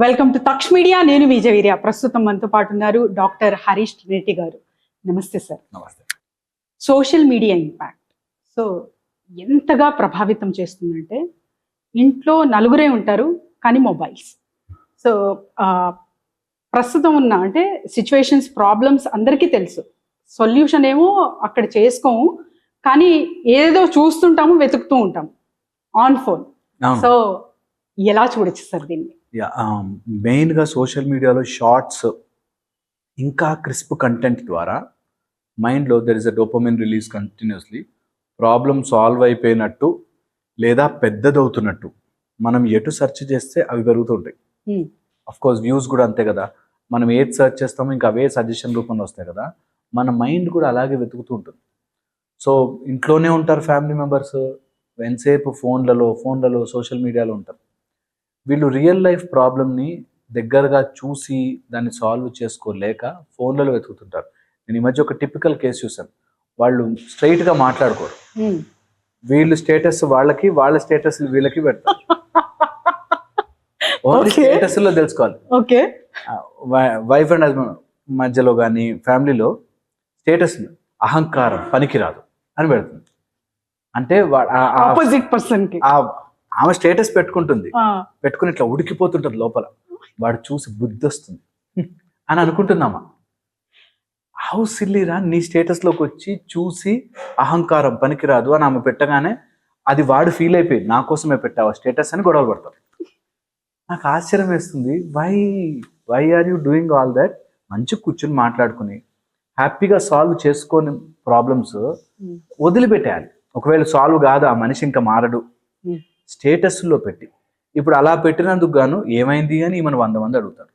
Welcome to Taksh media. నేను విజయవీర్య. ప్రస్తుతం మనతో పాటు ఉన్నారు డాక్టర్ హరీష్ రెడ్డి గారు. నమస్తే సార్. నమస్తే. సోషల్ మీడియా ఇంపాక్ట్ సో ఎంతగా ప్రభావితం చేస్తుందంటే, ఇంట్లో నలుగురే ఉంటారు కానీ మొబైల్స్. సో ప్రస్తుతం ఉన్న అంటే సిచ్యువేషన్స్, ప్రాబ్లమ్స్ అందరికీ తెలుసు. సొల్యూషన్ ఏమో అక్కడ చేసుకోము, కానీ ఏదో చూస్తుంటాము, వెతుకుతూ ఉంటాము ఆన్ ఫోన్. సో ఎలా చూడొచ్చు సార్ దీన్ని? మెయిన్గా సోషల్ మీడియాలో షార్ట్స్ ఇంకా క్రిస్ప్ కంటెంట్ ద్వారా మైండ్లో there is a dopamine release continuously. Problem solve అయిపోయినట్టు లేదా పెద్దదవుతున్నట్టు మనం ఎటు సెర్చ్ చేస్తే అవి పెరుగుతుంటాయి. అఫ్ కోర్స్ వ్యూస్ కూడా అంతే కదా. మనం ఏది సెర్చ్ చేస్తామో ఇంకా అవే సజెషన్ రూపంలో వస్తాయి కదా. మన మైండ్ కూడా అలాగే వెతుకుతూ ఉంటుంది. సో ఇంట్లోనే ఉంటారు ఫ్యామిలీ మెంబర్స్, ఎంతసేపు ఫోన్లలో సోషల్ మీడియాలో ఉంటారు. వీళ్ళు రియల్ లైఫ్ ప్రాబ్లమ్ని దగ్గరగా చూసి దాన్ని సాల్వ్ చేసుకోలేక ఫోన్లలో వెతుకుతుంటారు. నేను ఈ మధ్య ఒక టిపికల్ కేసు చూసాను. వాళ్ళు స్ట్రైట్గా మాట్లాడుకోరు. వీళ్ళు స్టేటస్ వాళ్ళకి, వాళ్ళ స్టేటస్ వీళ్ళకి పెడతారు. ఓన్లీ స్టేటస్లో తెలుసుకోవాలి. ఓకే, వైఫ్ అండ్ హస్బెండ్ మధ్యలో కానీ ఫ్యామిలీలో స్టేటస్ అహంకారం పనికిరాదు అని పెడుతుంది. అంటే ఆపోజిట్ పర్సన్ కి ఆమె స్టేటస్ పెట్టుకుంటుంది, పెట్టుకుని ఇట్లా ఉడికిపోతుంటుంది లోపల. వాడు చూసి బుద్ధి వస్తుంది అని అనుకుంటున్నామా? హౌ సిల్లీరా, నీ స్టేటస్లోకి వచ్చి చూసి అహంకారం పనికిరాదు అని ఆమె పెట్టగానే అది వాడు ఫీల్ అయిపోయి నా కోసమే పెట్టావా స్టేటస్ అని గొడవలు పడతారు. నాకు ఆశ్చర్యం వేస్తుంది. Why are you doing all that? మంచిగా కూర్చొని మాట్లాడుకుని హ్యాపీగా సాల్వ్ చేసుకొని ప్రాబ్లమ్స్ వదిలిపెట్టేయాలి. ఒకవేళ సాల్వ్ కాదు, ఆ మనిషి ఇంకా మారడు, స్టేటస్లో పెట్టి ఇప్పుడు అలా పెట్టినందుకు గాను ఏమైంది అని ఈమెను 100 మంది అడుగుతారు.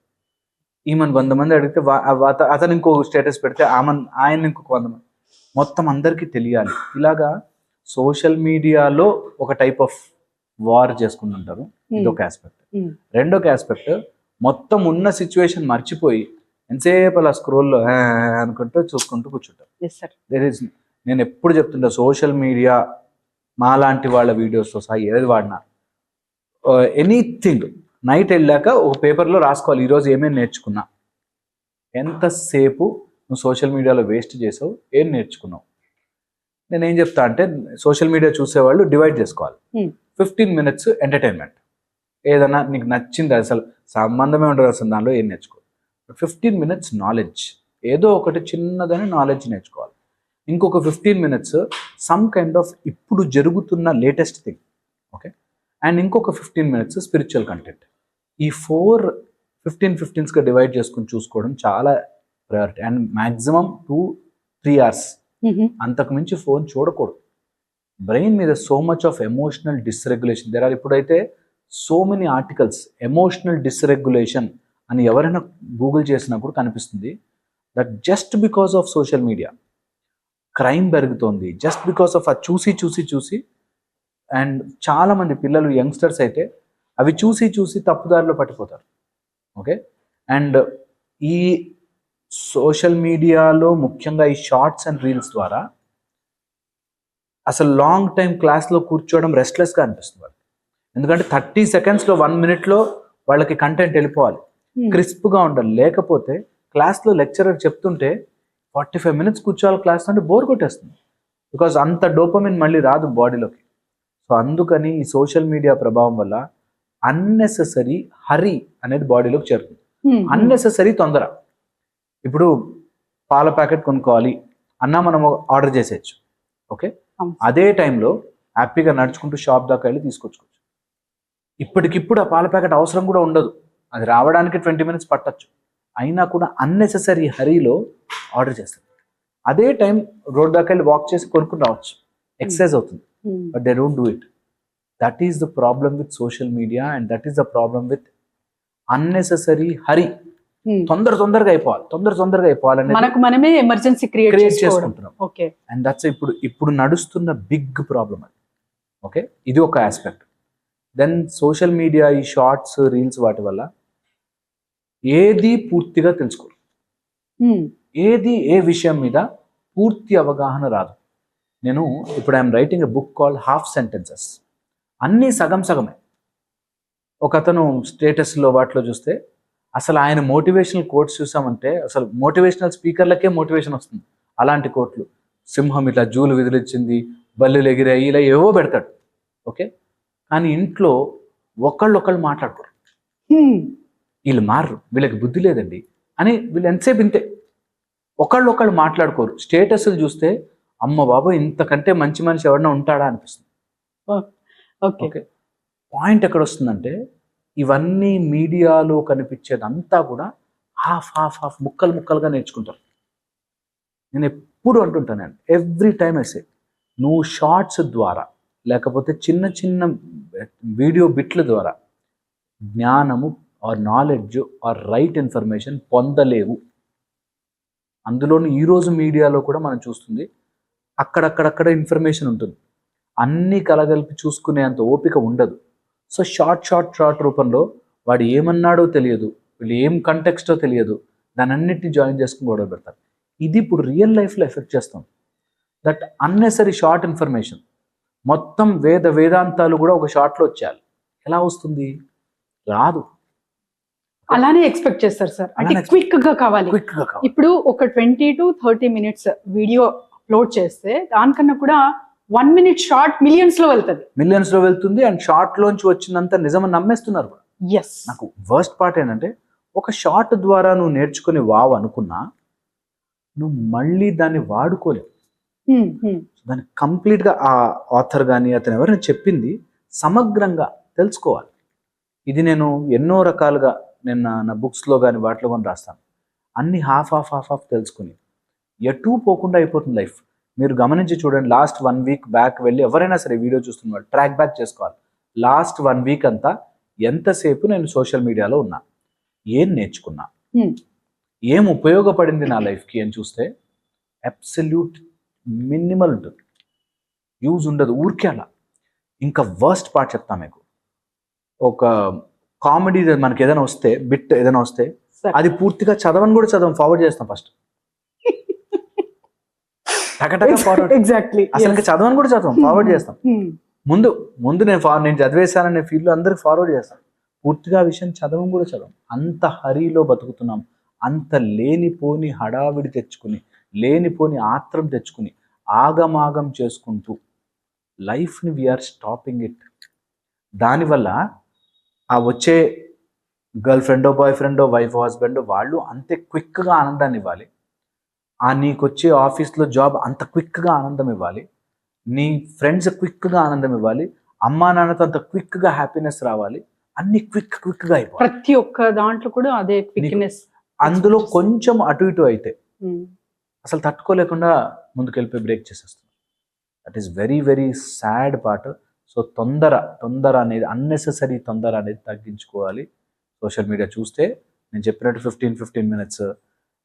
ఈమెను 100 మంది అడిగితే అతను ఇంకో స్టేటస్ పెడితే ఆయన ఇంకొక 100 మంది, మొత్తం అందరికీ తెలియాలి. ఇలాగా సోషల్ మీడియాలో ఒక టైప్ ఆఫ్ వార్ చేసుకుంటుంటారు. ఇదొక ఆస్పెక్ట్. రెండొక ఆస్పెక్ట్, మొత్తం ఉన్న సిచ్యువేషన్ మర్చిపోయి ఎంతసేపు అలా స్క్రోల్లో అనుకుంటూ చూసుకుంటూ కూర్చుంటారు. నేను ఎప్పుడు చెప్తుంటా, సోషల్ మీడియా మాలాంటి వాళ్ళ వీడియోస్తో సహా ఏది వాడినా ఎనీథింగ్ నైట్ వెళ్ళాక ఒక పేపర్లో రాసుకోవాలి, ఈరోజు ఏమేమి నేర్చుకున్నా, ఎంతసేపు నువ్వు సోషల్ మీడియాలో వేస్ట్ చేసావు, ఏం నేర్చుకున్నావు. నేనేం చెప్తా అంటే, సోషల్ మీడియా చూసేవాళ్ళు డివైడ్ చేసుకోవాలి. 15 minutes ఎంటర్టైన్మెంట్, ఏదన్నా నీకు నచ్చింది, అసలు సంబంధమే ఉండదు అసలు దానిలో ఏం నేర్చుకో. 15 minutes నాలెడ్జ్, ఏదో ఒకటి చిన్నదని నాలెడ్జ్ నేర్చుకోవాలి. ఇంకొక 15 minutes సమ్ కైండ్ ఆఫ్ ఇప్పుడు జరుగుతున్న లేటెస్ట్ థింగ్, ఓకే. అండ్ ఇంకొక 15 minutes స్పిరిచువల్ కంటెంట్. ఈ 4 15-15గా డివైడ్ చేసుకుని చూసుకోవడం చాలా ప్రయారిటీ. అండ్ మ్యాక్సిమం 2-3 hours, అంతకు మించి ఫోన్ చూడకూడదు. బ్రెయిన్ మీద so much of emotional dysregulation there are. ఇప్పుడైతే so many articles emotional dysregulation అని ఎవరైనా గూగుల్ చేసినప్పుడు కనిపిస్తుంది. That just because of social media crime పెరుగుతోంది, జస్ట్ బికాస్ ఆఫ్ అది చూసి. అండ్ చాలామంది పిల్లలు, యంగ్స్టర్స్ అయితే అవి చూసి తప్పుదారిలో పట్టిపోతారు, ఓకే. అండ్ ఈ సోషల్ మీడియాలో ముఖ్యంగా ఈ షార్ట్స్ అండ్ రీల్స్ ద్వారా అసలు లాంగ్ టైం క్లాస్లో కూర్చోవడం రెస్ట్లెస్గా అనిపిస్తుంది వాళ్ళకి. ఎందుకంటే 30 secondsలో 1 minute వాళ్ళకి కంటెంట్ వెళ్ళిపోవాలి, క్రిస్ప్గా ఉండాలి. లేకపోతే క్లాస్లో లెక్చరర్ చెప్తుంటే 45 minutes కూర్చోవాలి క్లాస్ అంటే బోర్ కొట్టేస్తుంది. బికాజ్ అంత డోపమిన్ మళ్ళీ రాదు బాడీలోకి. సో అందుకని ఈ సోషల్ మీడియా ప్రభావం వల్ల అన్నెసెసరీ హరీ అనేది బాడీలోకి చేరుతుంది. అన్నెసెసరీ తొందర. ఇప్పుడు పాల ప్యాకెట్ కొనుక్కోవాలి అన్నా మనం ఆర్డర్ చేసేయచ్చు, ఓకే. అదే టైంలో హ్యాపీగా నడుచుకుంటూ షాప్ దాకా వెళ్ళి తీసుకొచ్చుకోవచ్చు. ఇప్పటికిప్పుడు ఆ పాల ప్యాకెట్ అవసరం కూడా ఉండదు, అది రావడానికి 20 minutes పట్టచ్చు. అయినా కూడా అన్నెసెసరీ హరీలో ఆర్డర్ చేస్తారు. అదే టైం రోడ్ దాకా వెళ్ళి వాక్ చేసి కొనుక్కుని రావచ్చు, ఎక్సర్సైజ్ అవుతుంది. But they don't do it. That is the problem with social media and that is the problem with unnecessary hurry. తొందరగా అయిపోవాలి మనకు మనమే ఎమర్జెన్సీ క్రియేట్ చేసుకుంటున్నాం, ఓకే. అండ్ దట్స్ ఇప్పుడు నడుస్తున్న బిగ్ ప్రాబ్లమ్ అది, ఓకే. ఇది ఒక ఆస్పెక్ట్. దెన్ సోషల్ మీడియా, ఈ షార్ట్స్, రీల్స్ వాటి వల్ల ఏది పూర్తిగా తెలుసుకోరు. ఏది ఏ విషయం మీద పూర్తి అవగాహన రాదు. నేను ఇప్పుడు I'm writing a book called half sentences. అన్నీ సగమే. ఒక అతను స్టేటస్లో వాటిలో చూస్తే అసలు ఆయన మోటివేషనల్ కోట్స్ చూసామంటే అసలు మోటివేషనల్ స్పీకర్లకే మోటివేషన్ వస్తుంది. అలాంటి కోట్లు, సింహం ఇట్లా జూలు విదిలిచ్చింది, బల్లులు ఎగిరాయి, ఇలా ఏవో పెడతాడు. ఓకే, కానీ ఇంట్లో ఒకళ్ళు మాట్లాడుకోరు. వీళ్ళు మారరు, వీళ్ళకి బుద్ధి లేదండి అని వీళ్ళు ఎంతసేపు ఇంతే, ఒకళ్ళు మాట్లాడుకోరు. స్టేటస్లు చూస్తే అమ్మ బాబు ఇంతకంటే మంచి మనిషి ఎవరైనా ఉంటాడా అనిపిస్తుంది. ఓకే, పాయింట్ ఎక్కడ వస్తుందంటే ఇవన్నీ మీడియాలో కనిపించేదంతా కూడా హాఫ్ ముక్కలుగా నేర్చుకుంటారు. నేను ఎప్పుడు అంటుంటానండి, ఎవ్రీ టైమ్ ఐసే, నువ్వు షార్ట్స్ ద్వారా లేకపోతే చిన్న వీడియో బిట్ల ద్వారా జ్ఞానము or knowledge or right information పొందలేవు. అందులోని ఈరోజు మీడియాలో కూడా మనం చూస్తుంది అక్కడక్కడ ఇన్ఫర్మేషన్ ఉంటుంది, అన్నీ కలగలిపి చూసుకునేంత ఓపిక ఉండదు. సో షార్ట్ రూపంలో వాడు ఏమన్నాడో తెలియదు, వీళ్ళు ఏం కంటెక్స్టో తెలియదు, దాని అన్నిటిని జాయిన్ చేసుకుని గొడవ పెడతారు. ఇది ఇప్పుడు రియల్ లైఫ్లో ఎఫెక్ట్ చేస్తుంది. దట్ అన్నెసరీ షార్ట్ ఇన్ఫర్మేషన్ మొత్తం వేదాంతాలు కూడా ఒక షార్ట్లో వచ్చేయాలి. ఎలా వస్తుంది? రాదు. అలానే ఎక్స్పెక్ట్ చేస్తారు సార్, అంటే క్విక్ గా కావాలి. ఇప్పుడు ఒక 20 to 30 minutes వీడియో అప్లోడ్ చేస్తే దానికన్నా కూడా 1 minute షార్ట్ మిలియన్స్ లో వెళ్తుంది. అండ్ షార్ట్ లోంచి వచ్చినంత నిజమని నమ్మేస్తున్నారు. ఎస్, నాకు వర్స్ట్ పార్ట్ ఏంటంటే ఒక షార్ట్ ద్వారా నువ్వు నేర్చుకుని వావ్ అనుకున్నా నువ్వు మళ్ళీ దాన్ని వాడుకోలేవు. దాన్ని కంప్లీట్గా ఆ ఆథర్ కానీ అతను ఎవరైనా చెప్పింది సమగ్రంగా తెలుసుకోవాలి. ఇది నేను ఎన్నో రకాలుగా నేను నా బుక్స్లో కానీ వాటిలో కానీ రాస్తాను. అన్ని హాఫ్ తెలుసుకుని ఎటూ పోకుండా అయిపోతుంది లైఫ్. మీరు గమనించి చూడండి, లాస్ట్ 1 week బ్యాక్ వెళ్ళి ఎవరైనా సరే వీడియో చూస్తున్న ట్రాక్ బ్యాక్ చేసుకోవాలి. లాస్ట్ 1 week అంతా ఎంతసేపు నేను సోషల్ మీడియాలో ఉన్నా, ఏం నేర్చుకున్నా, ఏం ఉపయోగపడింది నా లైఫ్కి అని చూస్తే అబ్సల్యూట్ మినిమల్ ఉంటుంది, యూజ్ ఉండదు, ఊరికే అలా. ఇంకా వర్స్ట్ పార్ట్ చెప్తా మీకు. ఒక కామెడీ మనకి ఏదైనా వస్తే, బిట్ ఏదైనా వస్తే అది పూర్తిగా చదవం ఫార్వర్డ్ చేస్తాం ఫస్ట్. ఎగ్జాక్ట్లీ, అసలు చదవని కూడా చదవం ఫార్వర్డ్ చేస్తాం. ముందు నేను చదివేశాననే ఫీల్ లో అందరికి ఫార్వర్డ్ చేస్తాం. పూర్తిగా ఆ విషయం చదవం. అంత హరిలో బతుకుతున్నాం, అంత లేనిపోని హడావిడి తెచ్చుకుని, లేనిపోని ఆత్రం తెచ్చుకుని, ఆగమాగం చేసుకుంటూ లైఫ్ని వీఆర్ స్టాపింగ్ ఇట్. దానివల్ల ఆ వచ్చే గర్ల్ ఫ్రెండో, బాయ్ ఫ్రెండో, వైఫ్, హస్బెండో వాళ్ళు అంతే క్విక్గా ఆనందాన్ని ఇవ్వాలి. ఆ నీకు వచ్చే ఆఫీస్లో జాబ్ అంత క్విక్గా ఆనందం ఇవ్వాలి, నీ ఫ్రెండ్స్ క్విక్గా ఆనందం ఇవ్వాలి, అమ్మా నాన్నతో అంత క్విక్గా హ్యాపీనెస్ రావాలి. అన్ని క్విక్గా అయిపోవాలి. ప్రతి ఒక్క దాంట్లో కూడా అదే క్విక్నెస్. అందులో కొంచెం అటు ఇటు అయితే అసలు తట్టుకోలేకుండా ముందుకెళ్ళిపోయి బ్రేక్ చేసేస్తుంది. That is very very sad part. So తొందర అనేది, అన్నెసెసరీ తొందర అనేది తగ్గించుకోవాలి. సోషల్ మీడియా చూస్తే నేను చెప్పినట్టు 15 minutes.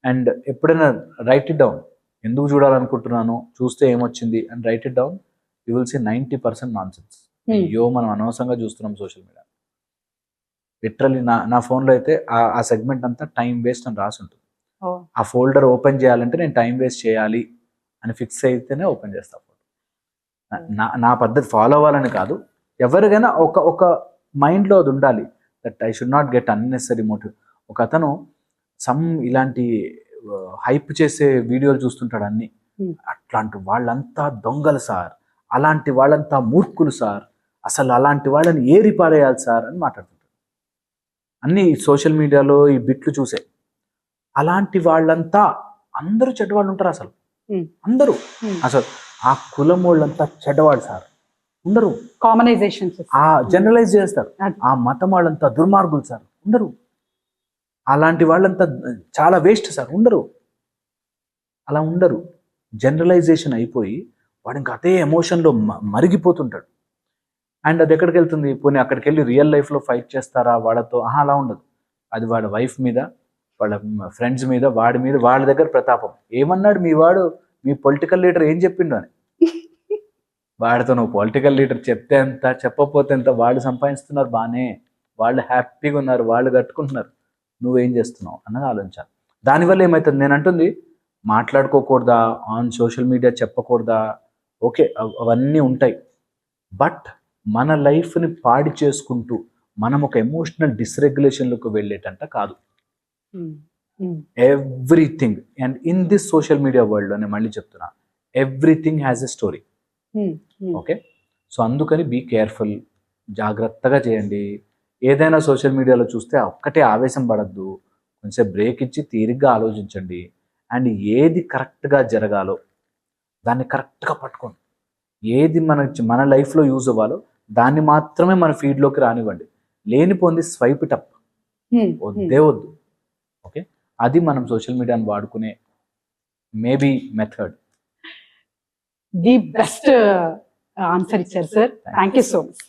అండ్ ఎప్పుడైనా రైట్ ఇట్ డౌన్, ఎందుకు చూడాలనుకుంటున్నాను, చూస్తే ఏమొచ్చింది అని write it down. You will see 90% nonsense. అయ్యో మనం అనవసరంగా చూస్తున్నాం సోషల్ మీడియా. లిటరల్లీ నా ఫోన్లో అయితే ఆ సెగ్మెంట్ అంతా టైం వేస్ట్ అని రాసి ఉంటుంది. ఆ ఫోల్డర్ ఓపెన్ చేయాలంటే నేను టైం వేస్ట్ చేయాలి అని ఫిక్స్ అయితేనే ఓపెన్ చేస్తాను. నా పద్ధతి ఫాలో అవ్వాలని కాదు, ఎవరికైనా ఒక మైండ్లో అది ఉండాలి, that I should not get unnecessary motive. ఒక అతను ఇలాంటి హైప్ చేసే వీడియోలు చూస్తుంటాడు అన్ని. అట్లాంటి వాళ్ళంతా దొంగలు సార్, అలాంటి వాళ్ళంతా మూర్ఖులు సార్, అసలు అలాంటి వాళ్ళని ఏరి పారేయాలి సార్ అని మాట్లాడుతుంటాడు. అన్ని సోషల్ మీడియాలో ఈ బిట్లు చూసే అలాంటి వాళ్ళంతా అందరూ చెడ్డవాళ్ళు ఉంటారు. అసలు అందరూ, అసలు ఆ కులం వాళ్ళంతా చెడ్డవాళ్ళు సార్ ఉండరు. కామనైజేషన్ జనరలైజ్ చేస్తారు. ఆ మతం వాళ్ళంతా దుర్మార్గులు సార్ ఉండరు. అలాంటి వాళ్ళంతా చాలా వేస్ట్ సార్ ఉండరు. అలా ఉండరు. జనరలైజేషన్ అయిపోయి వాడు ఇంకా అదే ఎమోషన్లో మరిగిపోతుంటాడు. అండ్ అది ఎక్కడికి వెళ్తుంది? పోనీ అక్కడికి వెళ్ళి రియల్ లైఫ్లో ఫైట్ చేస్తారా వాళ్ళతో? అలా ఉండదు. అది వాళ్ళ వైఫ్ మీద, వాళ్ళ ఫ్రెండ్స్ మీద, వాడి మీద, వాళ్ళ దగ్గర ప్రతాపం. ఏమన్నాడు మీ వాడు, మీ పొలిటికల్ లీడర్ ఏం చెప్పిండు అని. వాడితో నువ్వు పొలిటికల్ లీడర్ చెప్తే ఎంత, చెప్పకపోతే ఎంత, వాళ్ళు సంపాదిస్తున్నారు బాగానే, వాళ్ళు హ్యాపీగా ఉన్నారు, వాళ్ళు కట్టుకుంటున్నారు, నువ్వేం చేస్తున్నావు అన్నది ఆలోచించాలి. దానివల్ల ఏమవుతుంది, నేను అంటుంది మాట్లాడుకోకూడదా, ఆన్ సోషల్ మీడియా చెప్పకూడదా, ఓకే అవన్నీ ఉంటాయి. బట్ మన లైఫ్ని పాడి చేసుకుంటూ మనం ఒక ఎమోషనల్ డిస్రెగ్యులేషన్లోకి వెళ్ళేటంట కాదు. Hmm. Hmm. Everything and in this social media world నేను మళ్ళీ చెప్తున్నా, everything has a story. Hmm. Hmm. Okay, so అందుకని బీ కేర్ఫుల్, జాగ్రత్తగా చేయండి. ఏదైనా సోషల్ మీడియాలో చూస్తే ఒక్కటే ఆవేశం పడద్దు, కొంచెం బ్రేక్ ఇచ్చి తీరిగ్గా ఆలోచించండి. అండ్ ఏది కరెక్ట్గా జరగాలో దాన్ని కరెక్ట్గా పట్టుకోండి. ఏది మన లైఫ్లో యూజ్ అవ్వాలో దాన్ని మాత్రమే మన ఫీడ్లోకి రానివ్వండి. లేనిపోంది స్వైప్ ఇట్ అప్, Hmm. వద్దే వద్దు. ఓకే, అది మనం సోషల్ మీడియాని వాడుకునే maybe method. The best answer ఇచ్చారు sir. Thank you so much.